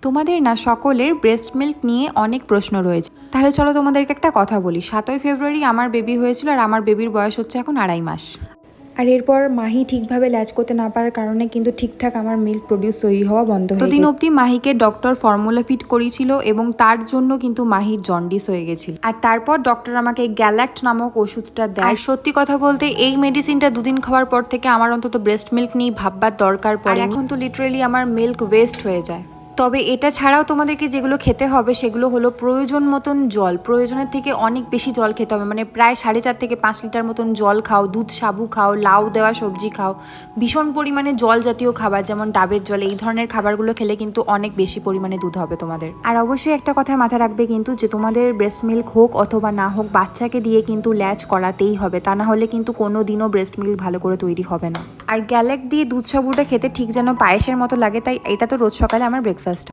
তোমাদের না সকলের ব্রেস্ট মিল্ক নিয়ে অনেক প্রশ্ন রয়েছে, তাহলে চলো তোমাদেরকে একটা কথা বলি। 7ই ফেব্রুয়ারি আমার বেবি হয়েছিল, আর আমার বেবির বয়স হচ্ছে এখন 2.5 মাস। আর এরপর মাহি ঠিকভাবে ল্যাচ করতে না পারার কারণে কিন্তু ঠিকঠাক আমার মিল্ক প্রডিউস তৈরি হওয়া বন্ধ হয়ে গেছে। ততদিন অবধি মাহিকে ডক্টর ফর্মুলা ফিট করিয়েছিল এবং তার জন্য কিন্তু মাহির জন্ডিস হয়ে গেছিল। আর তারপর ডক্টর আমাকে গ্যালাক্ট নামক ওষুধটা দেয়। আর সত্যি কথা বলতে এই মেডিসিনটা 2 দিন খাওয়ার পর থেকে আমার অন্তত ব্রেস্ট মিল্ক নিয়ে ভাববার দরকার পড়ে। এখন তো লিটারেলি আমার মিল্ক ওয়েস্ট হয়ে যায়। তবে এটা ছাড়াও তোমাদেরকে যেগুলো খেতে হবে সেগুলো হলো প্রয়োজন মতন জল, প্রয়োজনের থেকে অনেক বেশি জল খেতে হবে, মানে প্রায় 4.5 থেকে 5 লিটার মতন জল খাও, দুধ সাবু খাও, লাউ দেওয়া সবজি খাও, ভীষণ পরিমাণে জল জাতীয় খাবার যেমন ডাবের জল, এই ধরনের খাবারগুলো খেলে কিন্তু অনেক বেশি পরিমাণে দুধ হবে তোমাদের। আর অবশ্যই একটা কথা মাথায় রাখবে কিন্তু, যে তোমাদের ব্রেস্ট মিল্ক হোক অথবা না হোক, বাচ্চাকে দিয়ে কিন্তু ল্যাচ করাতেই হবে, তা না হলে কিন্তু কোনো দিনও ব্রেস্ট মিল্ক ভালো করে তৈরি হবে না। আর গ্যালেক দিয়ে দুধ সাবুটা খেতে ঠিক যেন পায়েসের মতো লাগে, তাই এটা তো রোজ সকালে আমার ব্রেকফাস্ট।